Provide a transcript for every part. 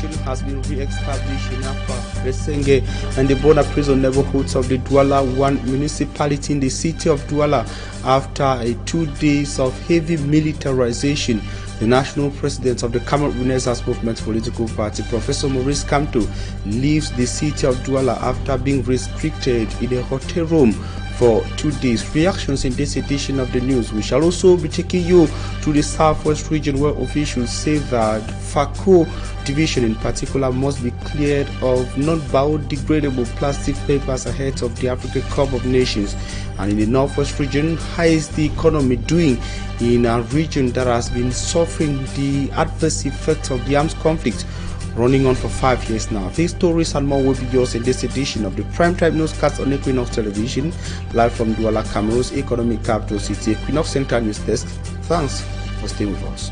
detention has been re-established in Upper Resenge and the border prison neighborhoods of the Douala 1 municipality in the city of Douala after 2 days of heavy militarization. The national president of the Cameroon Renaissance Movement political party, Professor Maurice Kamto, leaves the city of Douala after being restricted in a hotel room for 2 days. Reactions in this edition of the news. We shall also be taking you to the southwest region where officials say that FACO division in particular must be cleared of non-biodegradable plastic papers ahead of the African Cup of Nations. And in the northwest region, how is the economy doing in a region that has been suffering the adverse effects of the armed conflict running on for 5 years now? These stories and more will be yours in this edition of the Primetime Newscast on Equinoxe Television, live from Douala, Cameroon's economic capital city. Equinoxe Central News Desk. Thanks for staying with us.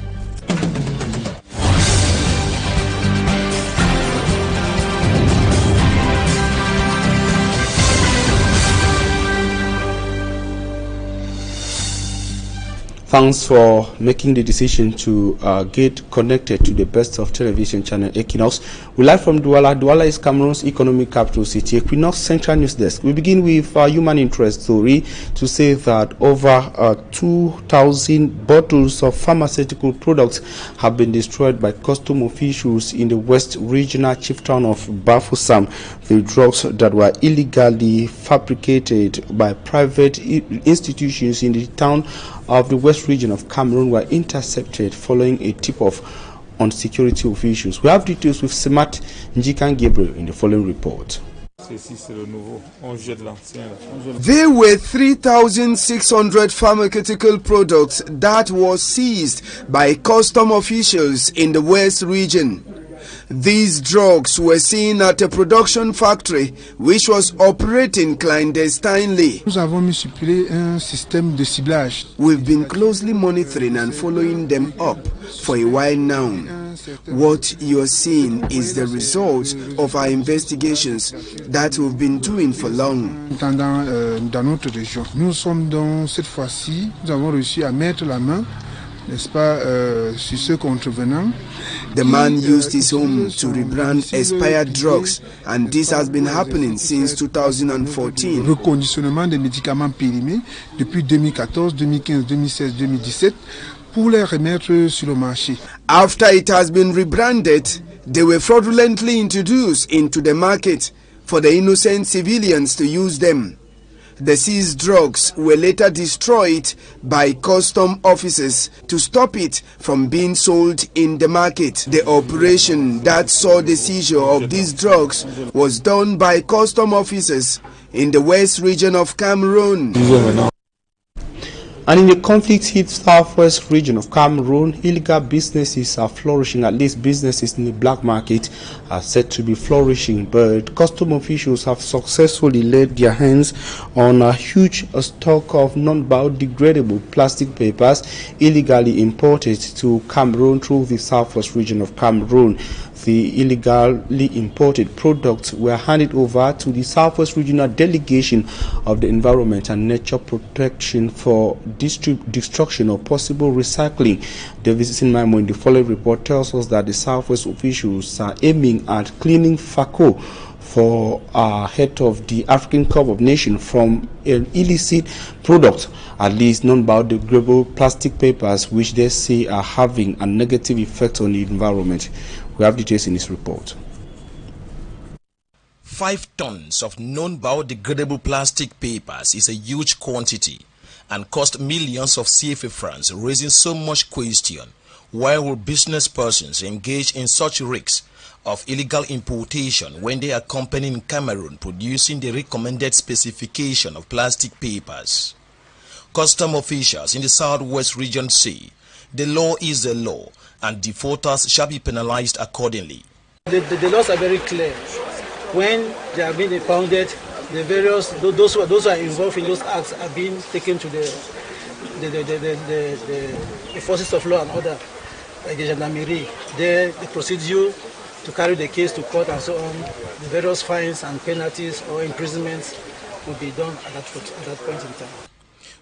Thanks for making the decision to get connected to the best of television channel Equinoxe. We live from Douala. Douala is Cameroon's economic capital city. Equinoxe Central News Desk. We begin with a human interest story to say that over 2,000 bottles of pharmaceutical products have been destroyed by custom officials in the West Regional Chieftain of Bafoussam. The drugs that were illegally fabricated by private institutions in the town of the West region of Cameroon were intercepted following a tip-off on security officials. We have details with Semat Njikan Gabriel in the following report. There were 3,600 pharmaceutical products that was seized by custom officials in the West region. These drugs were seen at a production factory which was operating clandestinely. We've been closely monitoring and following them up for a while now. What you're seeing is the result of our investigations that we've been doing for long. The man used his home to rebrand expired drugs, and this has been happening since 2014. Reconditionnement des médicaments périmés depuis 2014, 2015, 2016, 2017 pour les remettre sur le marché. After it has been rebranded, they were fraudulently introduced into the market for the innocent civilians to use them. The seized drugs were later destroyed by custom officers to stop it from being sold in the market. The operation that saw the seizure of these drugs was done by custom officers in the West region of Cameroon. And in the conflict-hit southwest region of Cameroon, illegal businesses are flourishing. At least businesses in the black market are said to be flourishing, but custom officials have successfully laid their hands on a huge stock of non-biodegradable plastic papers illegally imported to Cameroon through the southwest region of Cameroon. The illegally imported products were handed over to the Southwest Regional Delegation of the Environment and Nature Protection for destruction or possible recycling. Davis in the following report tells us that the Southwest officials are aiming at cleaning FACO for head of the African Cup of Nations from an illicit product, at least non-biodegradable plastic papers, which they say are having a negative effect on the environment. We have details in this report. 5 tons of non-biodegradable plastic papers is a huge quantity and cost millions of CFA francs, raising so much question. Why will business persons engage in such risks of illegal importation when they are accompanying Cameroon producing the recommended specification of plastic papers? Custom officials in the southwest region say the law is the law and defaulters shall be penalized accordingly. The laws are very clear. When they are being impounded, the various those who are involved in those acts are being taken to the forces of law and order, like the gendarmerie. There, the procedure to carry the case to court and so on, the various fines and penalties or imprisonments will be done at that point in time.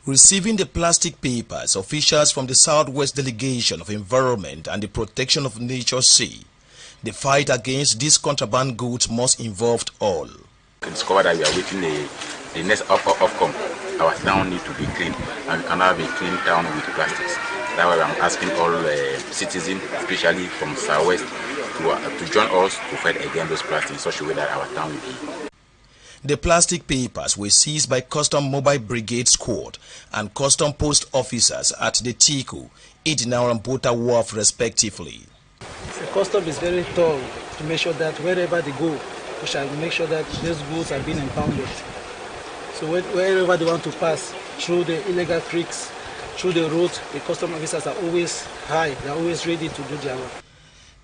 Receiving the plastic papers, officials from the Southwest Delegation of Environment and the Protection of Nature say The fight against these contraband goods must involve all. We discover that we are waiting the next outcome. Our town needs to be clean, and we cannot have a clean town with plastics. That's why I'm asking all citizens, especially from Southwest, to join us to fight against those plastics in such a way that our town will be. The plastic papers were seized by Custom Mobile Brigade Squad and Custom Post officers at the Tiku, Idinawa and Bota Wharf respectively. The custom is very thorough to make sure that wherever they go, we shall make sure that those goods are being impounded. So wherever they want to pass, through the illegal creeks, through the roads, the custom officers are always high, they are always ready to do their work.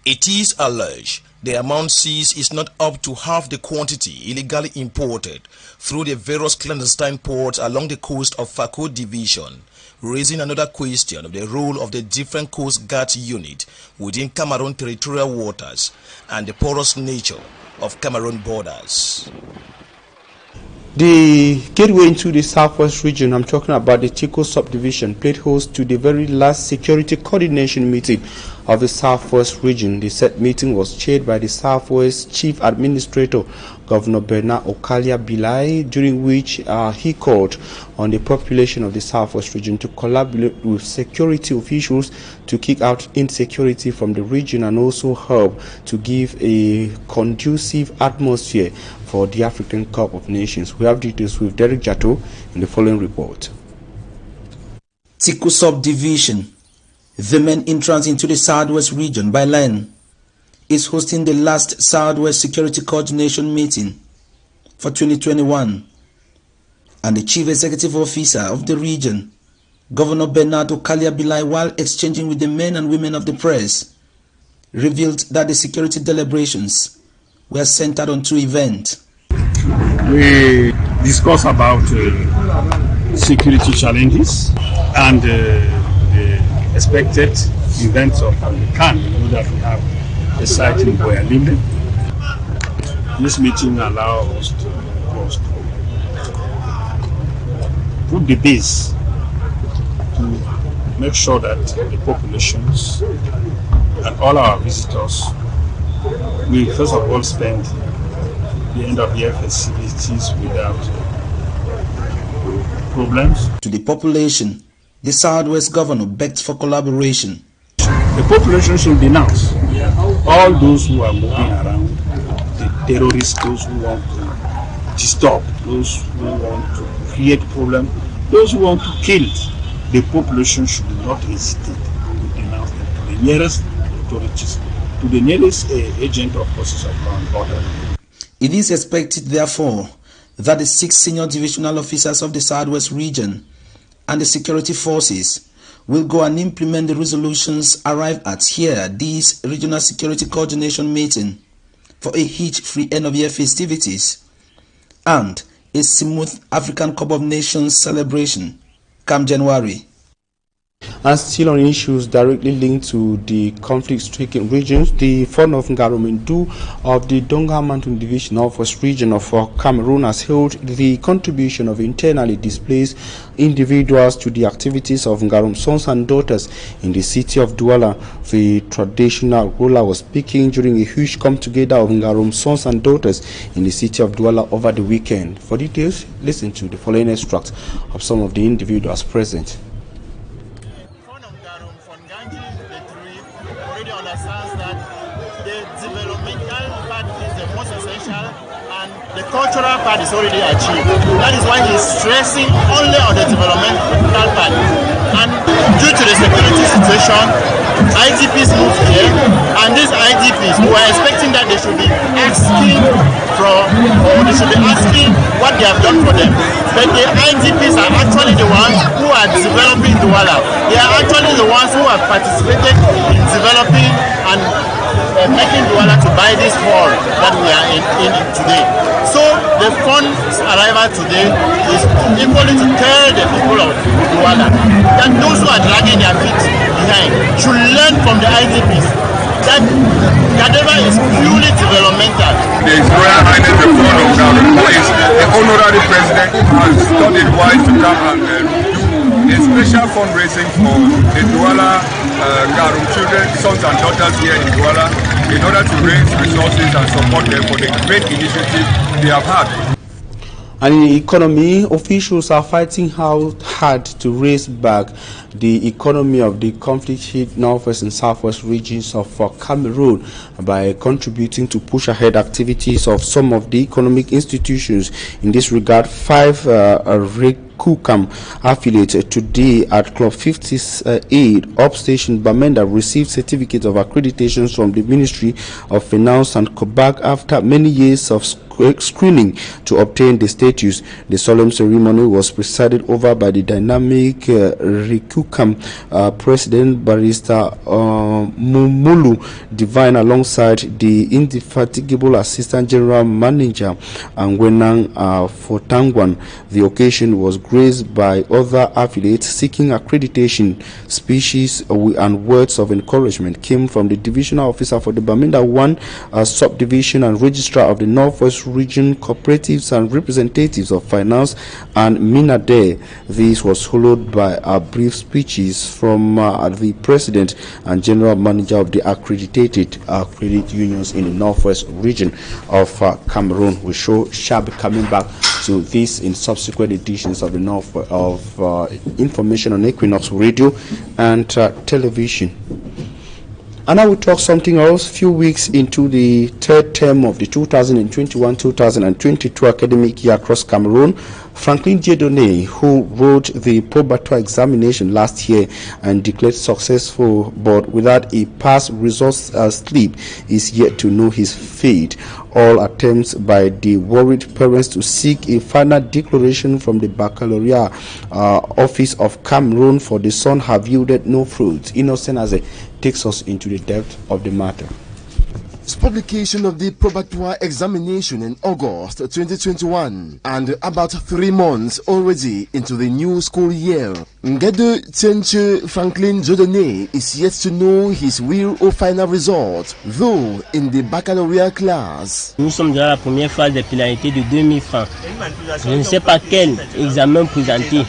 It is alleged the amount seized is not up to half the quantity illegally imported through the various clandestine ports along the coast of Fako Division, raising another question of the role of the different Coast Guard unit within Cameroon territorial waters and the porous nature of Cameroon borders. The gateway into the southwest region, I'm talking about the Tico subdivision, played host to the very last security coordination meeting of the southwest region. The said meeting was chaired by the southwest chief administrator, Governor Bernard Okalia Bilai, during which he called on the population of the southwest region to collaborate with security officials to kick out insecurity from the region and also help to give a conducive atmosphere for the African Cup of Nations. We have details with Derek Jato in the following report. Tiku subdivision, the main entrance into the southwest region by land, is hosting the last Southwest Security Coordination meeting for 2021, and the Chief Executive Officer of the region, Governor Bernard Okalia Bilai, while exchanging with the men and women of the press, revealed that the security deliberations were centered on two events. We discuss about security challenges and the expected events of the CAN. You know that we have a site in Boyalinde. This meeting allows us to put the base to make sure that the populations and all our visitors will first of all spend the end of year facilities without problems. To the population, the Southwest Governor begged for collaboration. The population should denounce all those who are moving around, the terrorists, those who want to disturb, those who want to create problems, those who want to kill. The population should not hesitate to denounce them to the nearest authorities, to the nearest agent of forces of law and order. It is expected, therefore, that the 6 senior divisional officers of the Southwest region and the security forces will go and implement the resolutions arrived at here at this regional security coordination meeting for a hitch-free end-of-year festivities and a smooth African Cup of Nations celebration come January. And still on issues directly linked to the conflict-stricken regions, the Fund of Ngarumindu of the Donga Mountain Division of West Region of Cameroon has hailed the contribution of internally displaced individuals to the activities of Ngarum sons and daughters in the city of Douala. The traditional ruler was speaking during a huge come-together of Ngarum sons and daughters in the city of Douala over the weekend. For details, listen to the following extract of some of the individuals present. The cultural part is already achieved. That is why he's stressing only on the developmental part. And due to the security situation, IDPs moved here, and these IDPs, we were expecting that they should be asking what they have done for them. But the IDPs are actually the ones who are developing Douala. They are actually the ones who have participated in developing and making Douala to buy this hall that we are in today. So the fund's arrival today is equally to tell the people of Douala that those who are dragging their feet behind should learn from the IDPs that Gadeba is purely developmental. His Royal Highness the Fund of Ngarum, who is the honorary president, has thought it wise to come and do a special fundraising for the Douala Ngarum children, sons and daughters here in Douala. in order to raise resources and support them for the great initiative they have had. And in the economy, officials are fighting hard to raise back the economy of the conflict-hit northwest and southwest regions of Cameroon by contributing to push ahead activities of some of the economic institutions. In this regard, 5 Kukam affiliate today at Club 58 Upstation Bamenda received certificates of accreditations from the Ministry of Finance and Quebec after many years of screening to obtain the status. The solemn ceremony was presided over by the dynamic Rikukam President Barrister Mumulu Divine alongside the indefatigable Assistant General Manager Angwenang Fotangwan. The occasion was graced by other affiliates seeking accreditation. Speeches and words of encouragement came from the divisional officer for the Bamenda 1 subdivision and registrar of the Northwest Region cooperatives and representatives of finance and Minade. This was followed by brief speeches from the president and general manager of the accredited credit unions in the Northwest region of Cameroon. We shall be coming back to this in subsequent editions of the North of information on Equinoxe radio and television. And I will talk something else. Few weeks into the third term of the 2021-2022 academic year across Cameroon, Franklin Dieudonné, who wrote the probatoire examination last year and declared successful but without a pass results slip, is yet to know his fate. All attempts by the worried parents to seek a final declaration from the Baccalaureate office of Cameroon for the son have yielded no fruit. Innocent as takes us into the depth of the matter. Its publication of the probatoire examination in August 2021 and about 3 months already into the new school year. Ngede Tienche Franklin Dieudonné is yet to know his real or final result, though in the baccalauréat class. Nous sommes dans la première phase des pénalités de 2000 francs. Je ne sais pas quel examen présenter,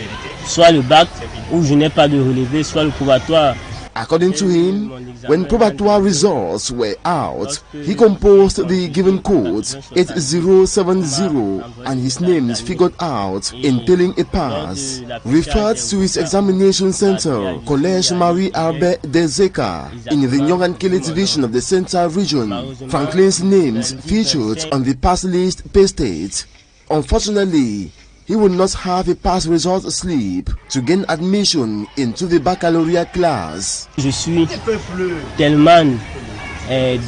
soit le bac où je n'ai pas de relevé, soit le probatoire. According to him, when probatoire results were out, he composed the given code 8070 and his name is figured out, entailing a pass. Referred to his examination center, Collège Marie-Albert Dezeka, in the Nyogankele division of the Central region. Franklin's names featured on the pass list pasted. Unfortunately, he will not have a pass result slip to gain admission into the baccalaureate class. Je suis tellement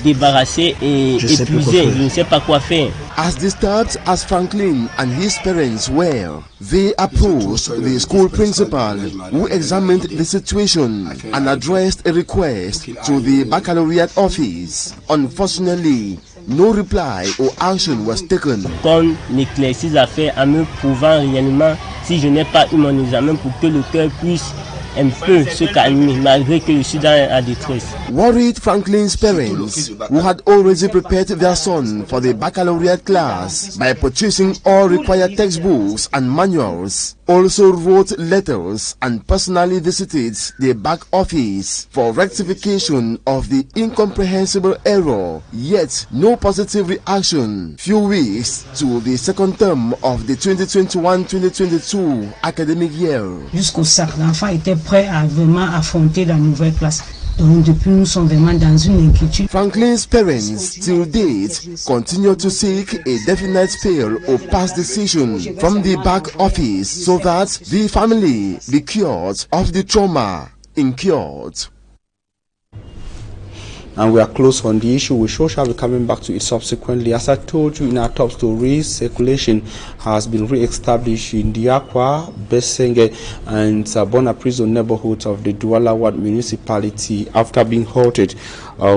débarrassé et épuisé, je ne sais pas quoi faire. As disturbed as Franklin and his parents were, they approached the school principal, who examined the situation and addressed a request to the baccalaureate office. Unfortunately, no reply or action was taken. Qu'on éclaircisse l'affaire en me prouvant réellement si je n'ai pas eu mon examen pour que le cœur puisse un peu se calmer malgré que je suis dans la détresse. Worried Franklin's parents, who had already prepared their son for the baccalaureate class by purchasing all required textbooks and manuals, also wrote letters and personally visited the back office for rectification of the incomprehensible error, yet no positive reaction. Few weeks to the second term of the 2021-2022 academic year. Jusqu'au sac, l'enfant était prêt à vraiment affronter la nouvelle classe. Donc depuis nous sommes vraiment dans une inquiétude. Franklin's parents till date continue to seek a definite fail or pass decision from the back office so that the family be cured of the trauma incurred. And we are close on the issue. We shall be coming back to it subsequently. As I told you in our top stories, circulation has been re-established in the Akwa, Besenge, and Sabona prison neighborhoods of the Douala Ward municipality after being halted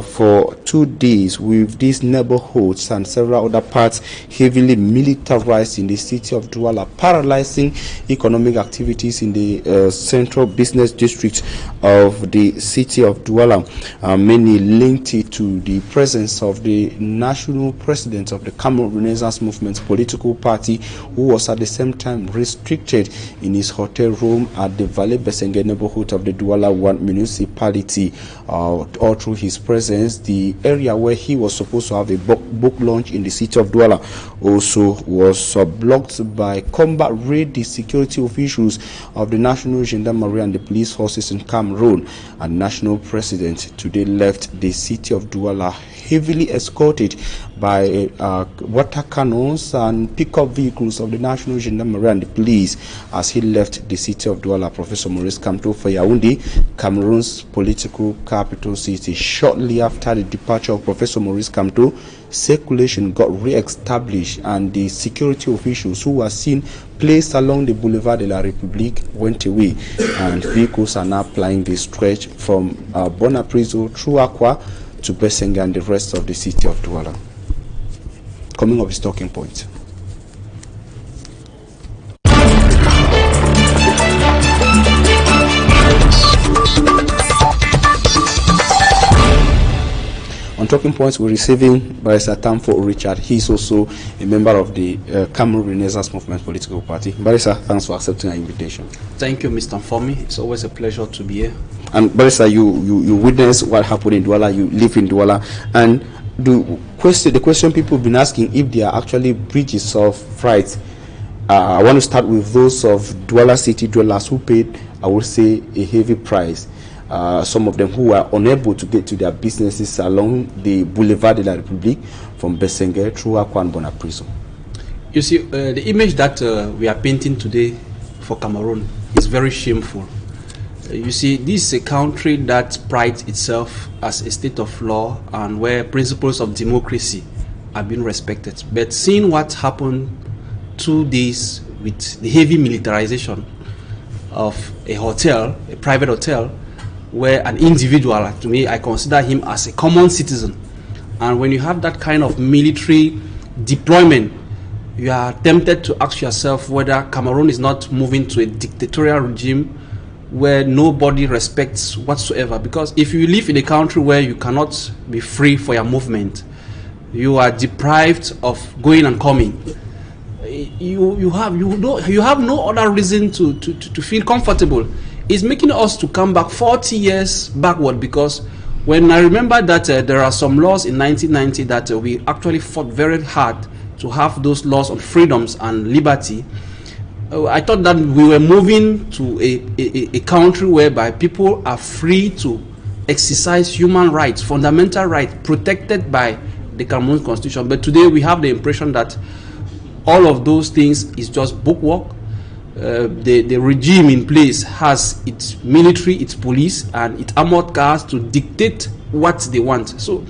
for 2 days, with these neighborhoods and several other parts heavily militarized in the city of Douala, paralyzing economic activities in the central business district of the city of Douala. Many linked it to the presence of the national president of the Cameroon Renaissance Movement political party, who was at the same time restricted in his hotel room at the Valley Besenge neighborhood of the Douala 1 municipality. All through his presence, the area where he was supposed to have a book launch in the city of Douala also was blocked by combat raid security officials of the National Gendarmerie and the police forces in Cameroon. And national president today left the city of Douala heavily escorted by water cannons and pickup vehicles of the National Gendarmerie and the police as he left the city of Douala. Professor Maurice Kamto for Yaoundé, Cameroon's political capital city. Shortly after the departure of Professor Maurice Kamto, circulation got re-established and the security officials who were seen placed along the Boulevard de la République went away, and vehicles are now plying the stretch from Bonapriso through Aqua to Besenge and the rest of the city of Douala. Coming up is talking point. On talking points, we're receiving Barrister Tamfo Richard. He's also a member of the Cameroon Renaissance Movement political party. Barrister, thanks for accepting our invitation. Thank you, Mr. Nfomi. It's always a pleasure to be here. And Barrister, you witnessed what happened in Douala. You live in Douala, and the question people have been asking, if there are actually breaches of rights. I want to start with those of Douala city dwellers who paid, I would say, a heavy price. Some of them who were unable to get to their businesses along the Boulevard de la République from Besenge through Akwa and Bonapriso. You see, the image that we are painting today for Cameroon is very shameful. You see, this is a country that prides itself as a state of law and where principles of democracy are being respected. But seeing what happened 2 days with the heavy militarization of a hotel, a private hotel, where an individual, to me, I consider him as a common citizen. And when you have that kind of military deployment, you are tempted to ask yourself whether Cameroon is not moving to a dictatorial regime where nobody respects whatsoever. Because if you live in a country where you cannot be free for your movement, you are deprived of going and coming. You have no other reason to feel comfortable. It's making us to come back 40 years backward, because when I remember that there are some laws in 1990 that we actually fought very hard to have those laws on freedoms and liberty, I thought that we were moving to a country whereby people are free to exercise human rights, fundamental rights protected by the Cameroon Constitution. But today we have the impression that all of those things is just bookwork. The regime in place has its military, its police, and its armored cars to dictate what they want. So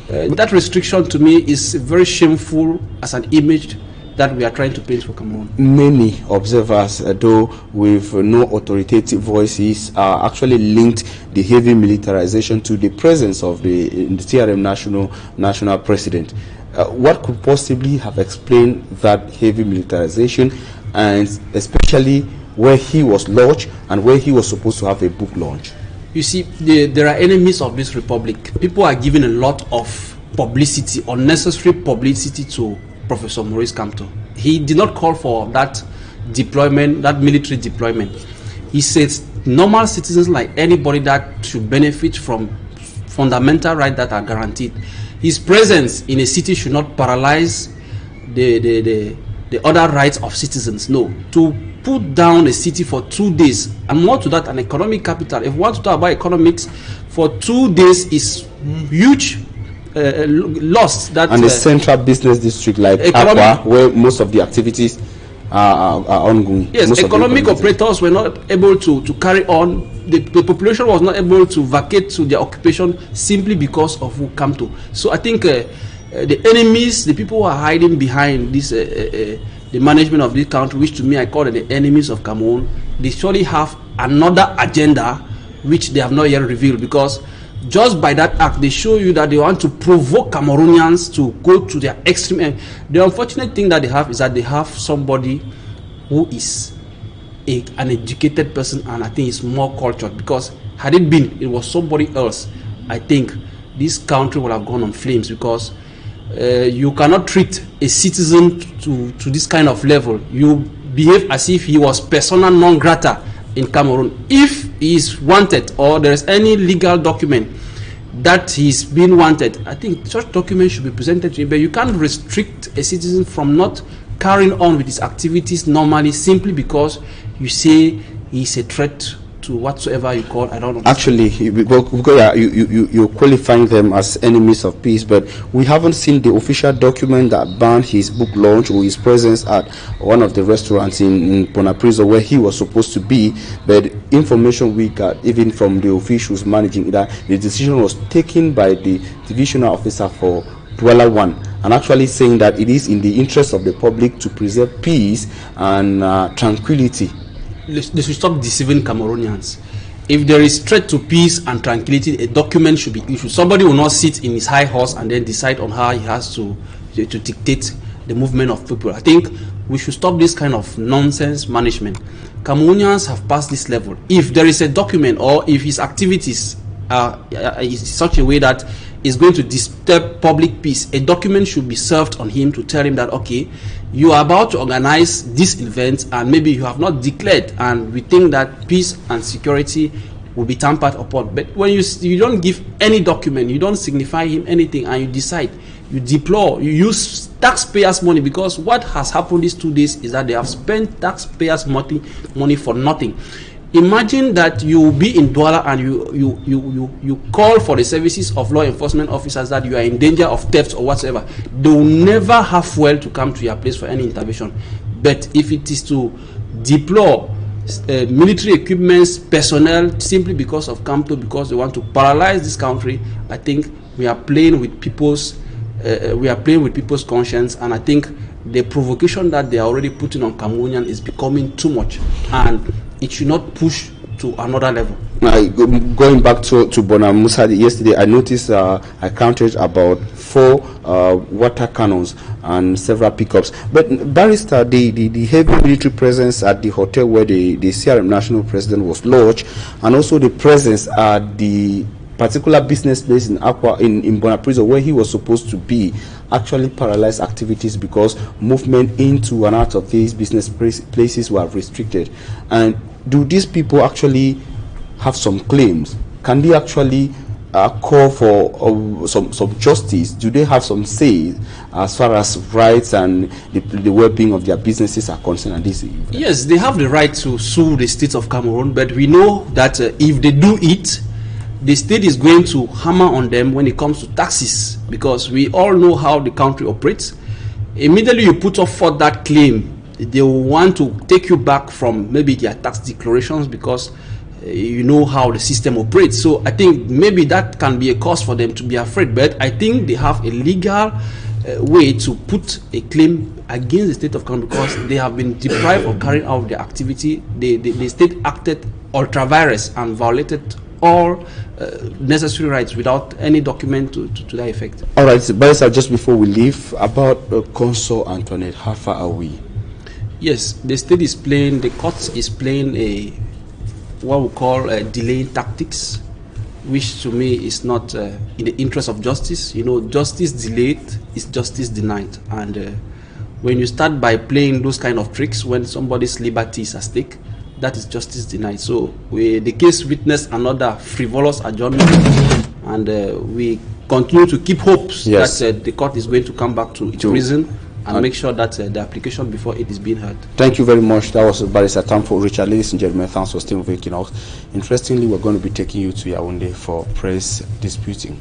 that restriction to me is very shameful as an image that we are trying to paint for Cameroon. Many observers, though with no authoritative voices, actually linked the heavy militarization to the presence of the TRM national president. What could possibly have explained that heavy militarization, and especially where he was lodged and where he was supposed to have a book launch? You see, there are enemies of this republic. People are giving a lot of publicity, unnecessary publicity to Professor Maurice Kamto. He did not call for that deployment, that military deployment. He says normal citizens like anybody that should benefit from fundamental rights that are guaranteed. His presence in a city should not paralyze the other rights of citizens. No, to put down a city for 2 days, and more to that, an economic capital. If we want to talk about economics, for 2 days is huge loss. That and the central business district like Aqua, where most of the activities are ongoing. Yes, economic operators were not able to carry on. The population was not able to vacate to their occupation simply because of who come to. So I think the enemies, the people who are hiding behind this, the management of this country, which to me I call it the enemies of Cameroon, they surely have another agenda which they have not yet revealed, because just by that act they show you that they want to provoke Cameroonians to go to their extreme end. The unfortunate thing that they have is that they have somebody who is an educated person, and I think it's more cultured, because had it was somebody else, I think this country will have gone on flames, because you cannot treat a citizen to this kind of level. You behave as if he was persona non grata in Cameroon. If he is wanted, or there is any legal document that he's been wanted, I think such document should be presented to him. But you can't restrict a citizen from not carrying on with his activities normally simply because you say he's a threat to whatsoever you call. I don't know. Actually, you're qualifying them as enemies of peace, but we haven't seen the official document that banned his book launch or his presence at one of the restaurants in Bonapriso where he was supposed to be. But information we got, even from the officials managing that, the decision was taken by the divisional officer for Douala 1, and actually saying that it is in the interest of the public to preserve peace and tranquility. They should stop deceiving Cameroonians. If there is threat to peace and tranquility, a document should be issued. Somebody will not sit in his high horse and then decide on how he has to dictate the movement of people. I think we should stop this kind of nonsense management. Cameroonians have passed this level. If there is a document, or if his activities are in such a way that is going to disturb public peace, a document should be served on him to tell him that, okay, you are about to organize this event and maybe you have not declared, and we think that peace and security will be tampered upon. But when you don't give any document, you don't signify him anything, and you decide, you deplore, you use taxpayers' money, because what has happened these 2 days is that they have spent taxpayers' money for nothing. Imagine that you will be in Douala and you call for the services of law enforcement officers that you are in danger of theft or whatsoever. They will never have fuel to come to your place for any intervention. But if it is to deplore military equipments, personnel, simply because of Camto, because they want to paralyze this country, I think we are playing with people's conscience, and I think the provocation that they are already putting on Cameroonian is becoming too much, and it should not push to another level. Going back to Bonamusa, yesterday I noticed I counted about 4 water cannons and several pickups. But Barrister, the heavy military presence at the hotel where the CRM national president was lodged, and also the presence at the particular business place in Bonapriso where he was supposed to be, actually paralyzed activities because movement into and out of these business places were restricted. And do these people actually have some claims? Can they actually call for some justice? Do they have some say as far as rights and the well-being of their businesses are concerned? And this, yes, they have the right to sue the state of Cameroon, but we know that if they do it, the state is going to hammer on them when it comes to taxes, because we all know how the country operates. Immediately you put forth that claim, they will want to take you back from maybe their tax declarations, because you know how the system operates. So I think maybe that can be a cause for them to be afraid, but I think they have a legal way to put a claim against the state of Cameroon, because they have been deprived of carrying out their activity. The state acted ultra-virus and violated all necessary rights without any document to that effect. All right, Barrister, just before we leave, about Consul Antoinette, how far are we? Yes, the state is playing, the court is playing what we call delaying tactics, which to me is not in the interest of justice. You know, justice delayed is justice denied, and when you start by playing those kind of tricks when somebody's liberty is at stake, that is justice denied. So the case witnessed another frivolous adjournment, and we continue to keep hopes that the court is going to come back to its reason and make sure that the application before it is being heard. Thank you very much. That was Barrister Tamfo Richard. Ladies and gentlemen, thanks for staying with Equinoxe. Interestingly, we're going to be taking you to Yaoundé for press disputing.